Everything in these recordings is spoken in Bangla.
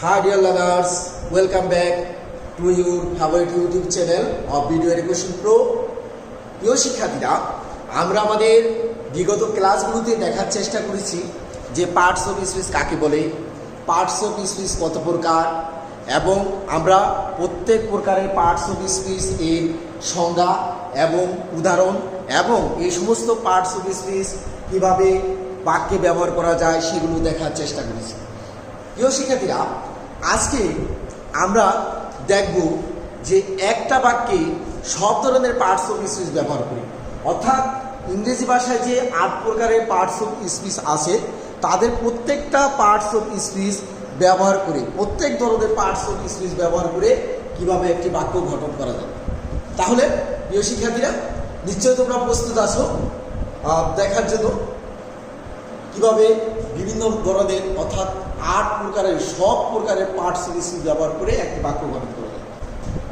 Hi dear learners, welcome back to your favorite YouTube channel of Video Education Pro. প্রিয় শিক্ষার্থীরা, আমরা আমাদের বিগত ক্লাসগুলোতে দেখার চেষ্টা করেছি যে পার্টস অফ স্পিচ কাকে বলে, পার্টস অফ স্পিচ কত প্রকার, এবং আমরা প্রত্যেক প্রকারের পার্টস অফ স্পিচ এর সংজ্ঞা এবং উদাহরণ এবং এই সমস্ত পার্টস অফ স্পিচ কীভাবে বাক্যে ব্যবহার করা যায় সেগুলো দেখার চেষ্টা করেছি। প্রিয় শিক্ষার্থীরা, আজকে আমরা দেখব যে একটা বাক্যে সব ধরনের পার্টস অফ স্পিচ ব্যবহার করি, অর্থাৎ ইংরেজি ভাষায় যে 8 প্রকারের পার্টস অফ স্পিচ আছে তাদের প্রত্যেকটা পার্টস অফ স্পিচ ব্যবহার করে, প্রত্যেক ধরনের পার্টস অফ স্পিচ ব্যবহার করে কীভাবে একটি বাক্য গঠন করা যায়। তাহলে প্রিয় শিক্ষার্থীরা, নিশ্চয়ই তোমরা প্রস্তুত আছো দেখার জন্য কীভাবে বিভিন্ন ধরনের অর্থাৎ 8 প্রকারের সব প্রকারের পার্টস অফ স্পিচ ব্যবহার করে একটি বাক্য গঠন করা যায়।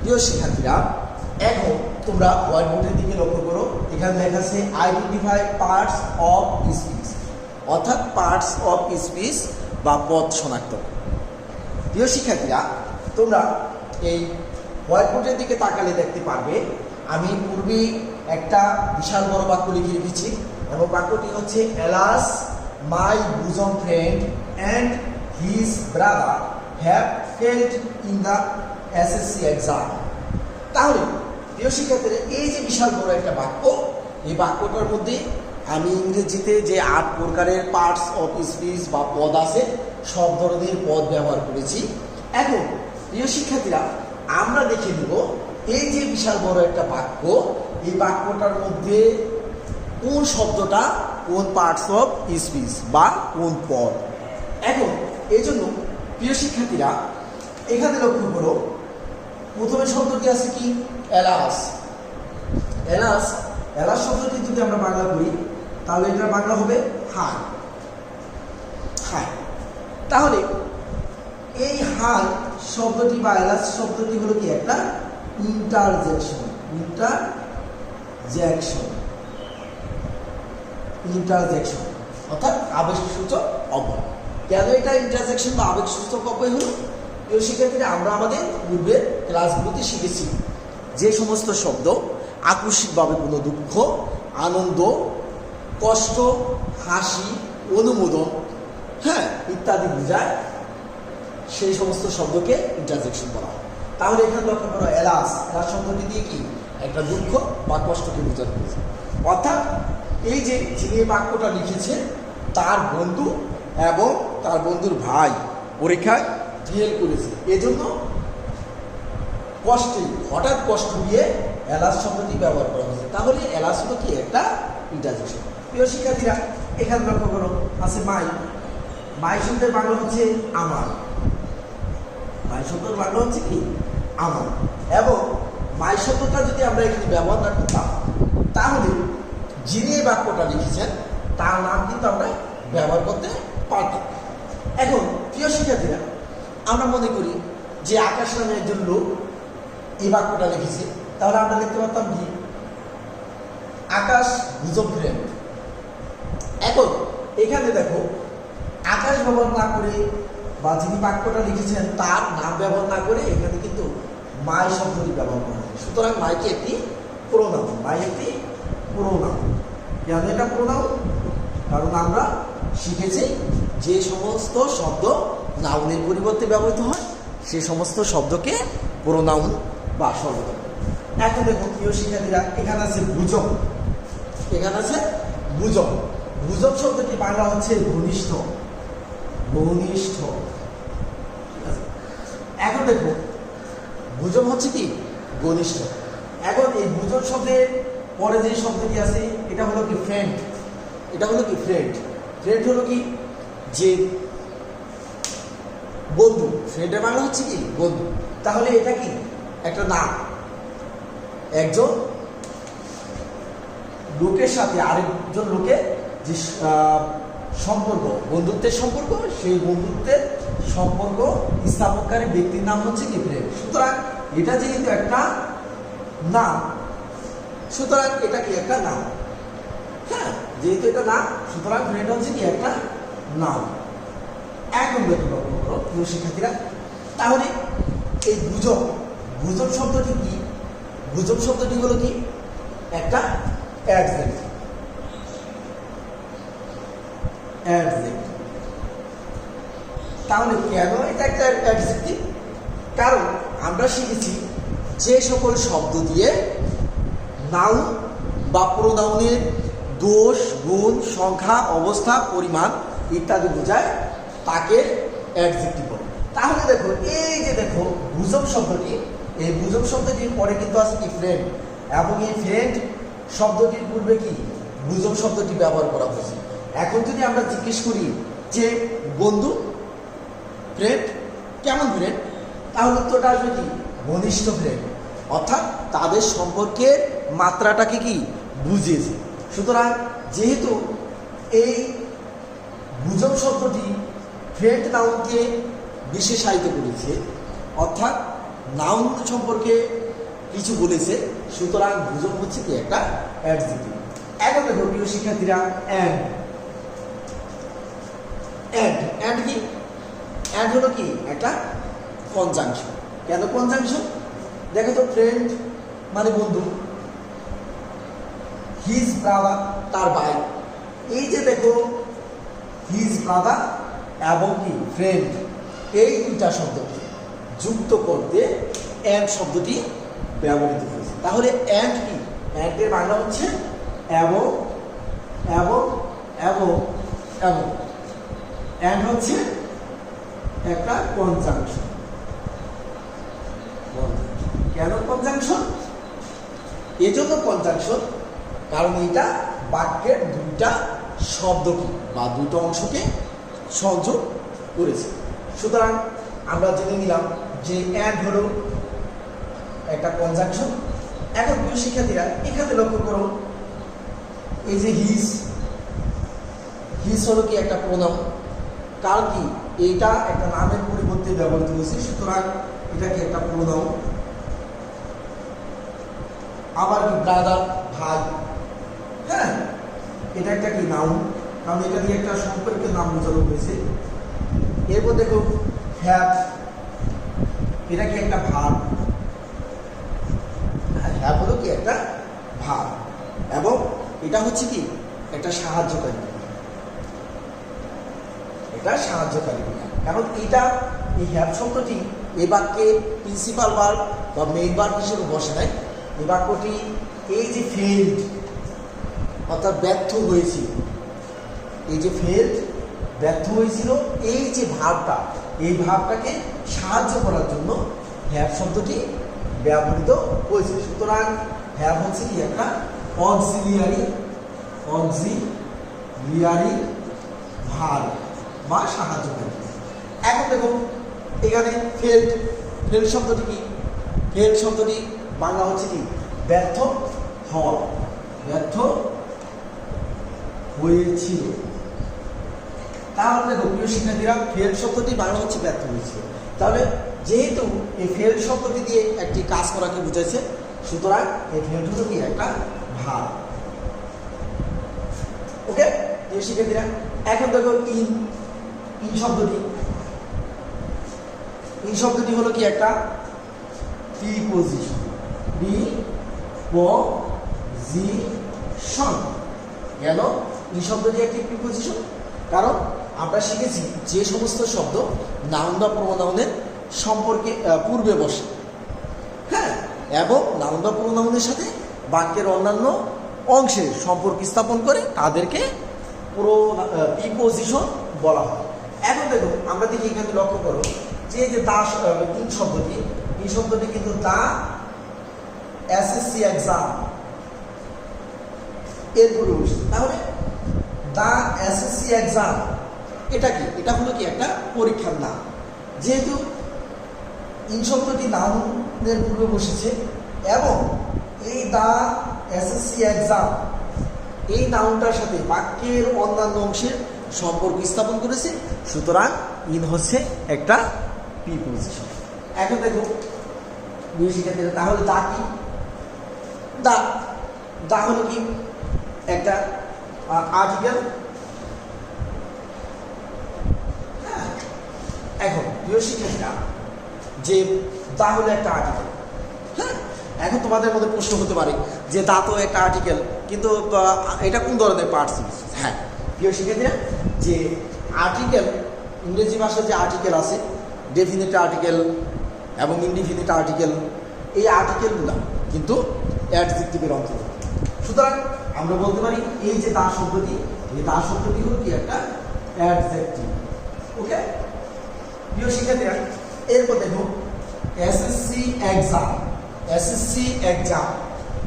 প্রিয় শিক্ষার্থীরা, এখন তোমরা হোয়াইট বোর্ডের দিকে লক্ষ্য করো, এখানে লেখা আছে আইডেন্টিফাই পার্টস অফ স্পিচ, অর্থাৎ পার্টস অফ স্পিচ বা পদ শনাক্ত। প্রিয় শিক্ষার্থীরা, তোমরা এই হোয়াইট বোর্ডের দিকে তাকালে দেখতে পারবে আমি পূর্বে একটা বিশাল বড় বাক্য লিখে রেখেছি এবং বাক্যটি হচ্ছে alas my bosom friend and his brother have failed in the SSC exam. তাহলে প্রিয় শিক্ষার্থীরা, এই যে বিশাল বড় একটা বাক্য, এই বাক্যটার মধ্যে আমি ইংরেজিতে যে 8 প্রকারের পার্টস অফ স্পিচ বা পদ আছে সব ধরনের পদ ব্যবহার করেছি। এখন প্রিয় শিক্ষার্থীরা, আমরা দেখে নেব এই যে বিশাল বড় একটা বাক্য, এই বাক্যটার মধ্যে কোন শব্দটা কোন পার্টস অফ স্পিচ বা কোন পদ। এখন এই জন্য প্রিয় শিক্ষার্থীরা, এখানে লক্ষ্য করো, প্রথমে শব্দটি আছে কি এলাস। এলাস এলাস শব্দটি যদি আমরা বাংলা করি তাহলে এটার বাংলা হবে হাই। হাই, তাহলে এই হাই শব্দটি বা এলাস শব্দটি হলো কি একটা ইন্টারজেকশন। ইন্টারজেকশন অর্থাৎ আবেগসূচক অব্যয়। কেন এটা ইন্টারজেকশন বা আবেগসূচক অব্যয় হলো? প্রিয় শিক্ষার্থীরা, আমরা আমাদের পূর্বের ক্লাসগুলোতে শিখেছি যে সমস্ত শব্দ আকস্মিকভাবে কোনো দুঃখ, আনন্দ, কষ্ট, হাসি, অনুমোদন ইত্যাদি বোঝায়, সেই সমস্ত শব্দকে ইন্টারজেকশন বলা হয়। তাহলে এখানে লক্ষ্য করো এলাস শব্দটি দিয়ে কি একটা দুঃখ বা কষ্টকে বোঝানো হয়েছে। অর্থাৎ এই যে যিনি বাক্যটা লিখেছে তার বন্ধু এবং তার বন্ধুর ভাই পরীক্ষায় ফেল করেছে, এজন্য হঠাৎ কষ্ট দিয়ে এলাস শব্দটি ব্যবহার করা হয়েছে। তাহলে এলাস হলো কি একটা ইন্টারজেকশন। প্রিয় শিক্ষার্থীরা, এখানে লক্ষ্য করো আছে মাই। মাই শব্দের বাংলা হচ্ছে আমার। মাই শব্দের বাংলা হচ্ছে কি আমার। এবং মাই শব্দটা যদি আমরা এখানে ব্যবহার না করতাম তাহলে যিনি এই বাক্যটা লিখেছেন তার নাম কিন্তু আমরা ব্যবহার করতে পারতাম। এখন প্রিয় শিক্ষার্থীরা, আমরা মনে করি যে আকাশ নামে একজন লোক এই বাক্যটা লিখেছে, তাহলে আমরা লিখতে পারতাম কি আকাশ বুজম ফ্রেন্ড। এখন এখানে দেখো আকাশ ব্যবহার না করে বা যিনি বাক্যটা লিখেছেন তার নাম ব্যবহার না করে এখানে কিন্তু মাই শব্দটি ব্যবহার করা হয়। সুতরাং মাইকে একটি প্রোনাউন। মাই একটি প্রোনাউন। কেন এটা প্রোনাউন? কারণ আমরা শিখেছি যে সমস্ত শব্দ নাউনের পরিবর্তে ব্যবহৃত হয় সে সমস্ত শব্দকে প্রোনাউন বা সর্বনাম। এখন দেখো প্রিয় শিক্ষার্থীরা, এখানে আছে বুজম। এখানে আছে বুজম। বুজম শব্দটি বাংলা হচ্ছে ঘনিষ্ঠ। ঘনিষ্ঠ। এখন দেখো বুজম হচ্ছে কি ঘনিষ্ঠ। এখন এই বুজম শব্দের পরে যে শব্দটি আছে এটা হলো কি ফ্রেন্ড। এটা হলো কি ফ্রেন্ড। ফ্রেন্ড হলো কি যে বন্ধু। ফ্রেন্ডের বাংলা হচ্ছে কি বন্ধু। তাহলে এটা কি একটা নাম। একজন লোকের সাথে আরেকজন লোকের যে সম্পর্ক, বন্ধুত্বের সম্পর্ক, সেই বন্ধুত্বের সম্পর্ক স্থাপনকারী ব্যক্তির নাম হচ্ছে কি ফ্রেন্ড। সুতরাং এটা যেহেতু একটা নাম, সুতরাং এটা কি একটা নাম। যেহেতু এটা নাম, সুতরাং ফ্রেন্ড হচ্ছে কি একটা নাম। এখন দেখো প্রিয় শিক্ষার্থীরা, তাহলে এই গুজব, গুজব শব্দটি কি? গুজব শব্দটি হলো কি একটা অ্যাডজেক্টিভ। তাহলে কেন এটা একটা অ্যাডজেক্টিভ? কারণ আমরা শিখেছি যে সকল শব্দ দিয়ে নাউন বা প্রোনাউনের দোষ, গুণ, সংখ্যা, অবস্থা, পরিমাণ ইত্যাদি বোঝায় তাকে অ্যাডজেক্টিভ বলে। তাহলে দেখো এই যে দেখো গুজব শব্দটি, এই গুজব শব্দটির পরে কিন্তু আছে কি ফ্রেন্ড, এবং এই ফ্রেন্ড শব্দটির পূর্বে কি গুজব শব্দটি ব্যবহার করা হয়েছে। এখন যদি আমরা জিজ্ঞেস করি যে বন্ধু, ফ্রেন্ড, কেমন ফ্রেন্ড, তাহলে উত্তরটা আসবে কি ঘনিষ্ঠ ফ্রেন্ড, অর্থাৎ তাদের সম্পর্কের মাত্রাটাকে কি বুঝিয়েছে। সুতরাং যেহেতু এই গুজব শব্দটি ফ্রেন্ড নাউনকে বিশেষায়িত করেছে, অর্থাৎ নাউন সম্পর্কে কিছু বলেছে, সুতরাং গুজব হচ্ছে কি একটা অ্যাডজেক্টিভ। এখন দেখো প্রিয় শিক্ষার্থীরা, অ্যান্ড কি? অ্যান্ড হলো কি একটা কনজাংশন। কেন কনজাংশন? দেখো তো, ফ্রেন্ড মানে বন্ধু, হিজ ব্রাদার তার ভাই, এই যে দেখো হিজ ব্রাদার এবং কি ফ্রেন্ড, এই দুইটা শব্দকে যুক্ত করতে অ্যান্ড শব্দটি ব্যবহৃত হয়েছে। তাহলে অ্যান্ড কি? অ্যান্ডের বাংলা হচ্ছে এবং, এবং, এবং, এবং। অ্যান্ড হচ্ছে একটা কনজাংশন। কেন কনজাংশন? এজন্য কনজাংশন কারণ এটা বাক্যের দুইটা শব্দকে বা দুটো অংশকে সংযোগ করেছে। সুতরাং আমরা জেনে নিলাম যে অ্যান্ড হলো একটা কনজাংশন। এখন প্রিয় শিক্ষার্থীরা এখানে লক্ষ্য করো, এই যে হিজ, হিজ হলো কি একটা প্রোনাউন। কারণ কি এটা একটা নামের পরিবর্তে ব্যবহৃত হয়েছে, সুতরাং এটা কি একটা প্রোনাউন। আবার কি ব্রাদার ভাই, হ্যাঁ, এটা একটা কি নাউন, কারণ এটা দিয়ে একটা সম্পর্কের নাম বোঝানো হয়েছে। এরপর দেখো হ্যাভ, এটা কি একটা ভার্ব, হ্যাভ হলো কি একটা ভার্ব, এবং এটা হচ্ছে কি একটা সাহায্যকারী, এটা সাহায্যকারী। কারণ এটা এই হ্যাভ শব্দটি এই বাক্যে প্রিন্সিপাল ভার্ব বা মেইন ভার্ব হিসেবে বসে নাই। এই বাক্যটি এই যে ফেল্ড অর্থাৎ ব্যর্থ হয়েছিল, এই যে ফেল্ড ব্যর্থ হয়েছিল, এই যে ভাবটা, এই ভাবটাকে সাহায্য করার জন্য হ্যাভ শব্দটি ব্যবহৃত হয়েছে। সুতরাং হ্যাভ হচ্ছে কি একটা অক্সিলিয়ারি ভার্ব বা সাহায্যকারী। এখন দেখো এখানে ফেল্ড, ফেল্ড শব্দটি কি? ফেল্ড শব্দটি বাংলা হচ্ছে কি ব্যর্থ হওয়া, ব্যর্থ হয়েছিল। তাহলে দেখো প্রিয় শিক্ষার্থীরা, ফেল শব্দটি বাংলা হচ্ছে ব্যর্থ হয়েছিল। তাহলে যেহেতু এই ফেল শব্দটি দিয়ে একটি কাজ করাকে বুঝাইছে, সুতরাং এই ফেল হলো কি একটা ভার্ব। ওকে প্রিয় শিক্ষার্থীরা, এখন দেখো ইন, ইন শব্দটি, ইন শব্দটি হলো কি একটা প্রিপোজিশন, প্রিপোজিশন। কেন এই শব্দটি একটি প্রিপোজিশন? কারণ আমরা শিখেছি যে সমস্ত শব্দ নাউন বা প্রোনাউনের সম্পর্কে পূর্বে বসে, হ্যাঁ, এবং নাউন বা প্রোনাউনের সাথে বাক্যের অন্যান্য অংশের সম্পর্ক স্থাপন করে তাদেরকে প্রিপোজিশন বলা হয়। এখন দেখো আমরা দেখি এখানে লক্ষ্য করো যে দাস ইন শব্দটি, এই শব্দটি কিন্তু দা এসএসসি এক্সাম এর পূর্বে বসে। তাহলে দা এসএসসি এক্সাম এটা কি? এটা হলো কি একটা পরীক্ষার নাম। যেহেতু ইন শব্দটি নাউনের পূর্বে বসেছে এবং এই দা এসএসসি এক্সাম এই নাউনটার সাথে বাক্যের অন্যান্য অংশের সম্পর্ক স্থাপন করেছে, সুতরাং ইন হচ্ছে একটা প্রিপোজিশন। এখন দেখো শিক্ষার্থীরা, তাহলে দা কি? দা, দা হলো কি একটা আর্টিকেল। হ্যাঁ, এখন প্রিয় শিক্ষার্থীরা যে দা হলো একটা আর্টিকেল। হ্যাঁ, এখন তোমাদের মধ্যে প্রশ্ন হতে পারে যে দা তো একটা আর্টিকেল, কিন্তু এটা কোন ধরনের পার্টস? হ্যাঁ প্রিয় শিক্ষার্থীরা, যে আর্টিকেল, ইংরেজি ভাষায় যে আর্টিকেল আছে, ডেফিনিট আর্টিকেল এবং ইনডিফিনিট আর্টিকেল, এই আর্টিকেলগুলো কিন্তু অ্যাডজেক্টিভের অন্তর্গত। সুতরাং আমরা বলতে পারি এই যে দা শব্দটি, এই দা শব্দটি হলো কি একটা অ্যাডজেক্টিভ। ওকে প্রিয় শিক্ষার্থীরা, এরপর দেখো এসএসসি এক্সাম। এসএসসি এক্সাম,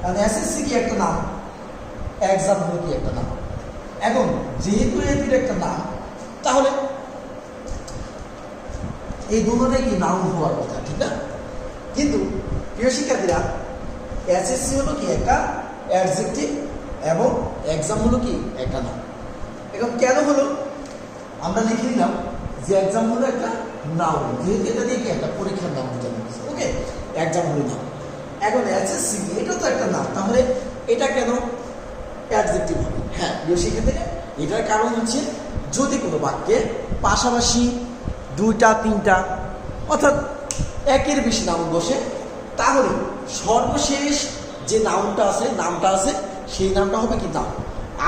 কারণ এসএসসি কি একটা নাম, এক্সাম হলো কি একটা নাম। এখন যেহেতু এটির একটা নাম, তাহলে এই দুটোটাই কি নাউন হওয়ার কথা, ঠিক না? কিন্তু প্রিয় শিক্ষার্থীরা, এসএসসি হলো কি একটা অ্যাডজেক্টিভ এবং এক্সাম হলো কি একটা নাম। এখন কেন হলো, আমরা লিখে নিলাম যে এক্সাম হলো একটা নাউন, যেহেতু এটা দিয়ে কি একটা পরীক্ষার নাম বোঝানো হয়েছে। ওকে, এক্সাম হলো নাম। এখন এসএসসি এটা তো একটা নাম, তাহলে এটা কেন অ্যাডজেক্টিভ হবে? হ্যাঁ প্রিয় শিক্ষার্থীরা, এটার কারণ হচ্ছে যদি কোনো বাক্যে পাশাপাশি দুইটা তিনটা অর্থাৎ একের বেশি নাউন বসে, তাহলে সর্বশেষ যে নাউনটা আছে, নামটা আছে, সেই নামটা হবে কি নাউন।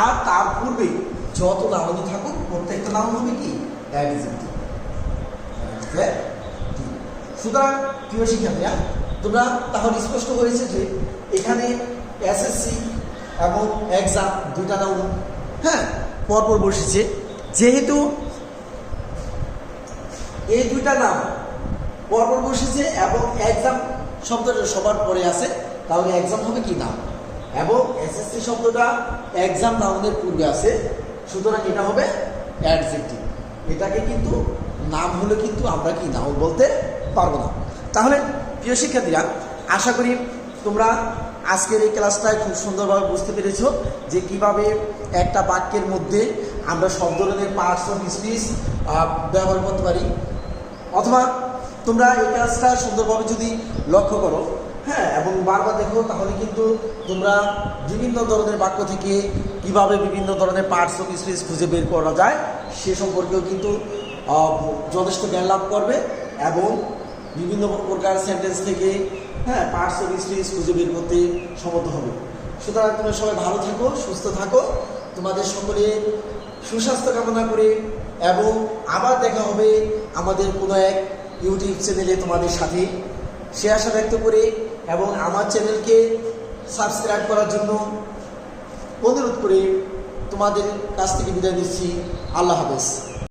আর তার পূর্বে যত নাউনই থাকুক প্রত্যেকটা নাউন হবে কি অ্যাডজেক্টিভ। সুতরাং প্রিয় শিক্ষার্থীরা, তোমরা তাহলে স্পষ্ট হয়েছে যে এখানে এসএসসি এবং এক্সাম দুইটা নাউন হ্যাঁ পরপর বসেছে। যেহেতু এই দুইটা নাম পরপর বসেছে এবং এক্সাম শব্দটা সবার পরে আছে, তাহলে এক্সাম হবে কি নাম, এবং এসএসসি শব্দটা এক্সাম নাউনের পূর্বে আছে, সুতরাং এটা হবে অ্যাডজেক্টিভ। এটাকে কিন্তু নাম হলে কিন্তু আমরা কি নাউন বলতে পারবো না। তাহলে প্রিয় শিক্ষার্থীরা, আশা করি তোমরা আজকের এই ক্লাসটায় খুব সুন্দরভাবে বুঝতে পেরেছ যে কিভাবে একটা বাক্যের মধ্যে আমরা সব ধরনের পার্টস অফ স্পিচ ব্যবহার করতে পারি। অথবা তোমরা এই ক্লাসটা সুন্দরভাবে যদি লক্ষ্য করো, হ্যাঁ, এবং বারবার দেখো, তাহলে কিন্তু তোমরা বিভিন্ন ধরনের বাক্য থেকে কিভাবে বিভিন্ন ধরনের পার্টস অফ স্পিচ খুঁজে বের করা যায় সে সম্পর্কেও কিন্তু যথেষ্ট জ্ঞান লাভ করবে, এবং বিভিন্ন প্রকার সেন্টেন্স থেকে হ্যাঁ পার্টস অফ স্পিচ খুঁজে বের করতে সমর্থ হবে। সুতরাং তোমরা সবাই ভালো থাকো, সুস্থ থাকো, তোমাদের সকলে সুস্বাস্থ্য কামনা করে, এবং আবার দেখা হবে আমাদের কোনো এক ইউটিউব চ্যানেলে তোমাদের সাথে, সে আশা ব্যক্ত করে এবং আমার চ্যানেলকে সাবস্ক্রাইব করার জন্য অনুরোধ করে তোমাদের কাছ থেকে বিদায় নিচ্ছি। আল্লাহ হাফেজ।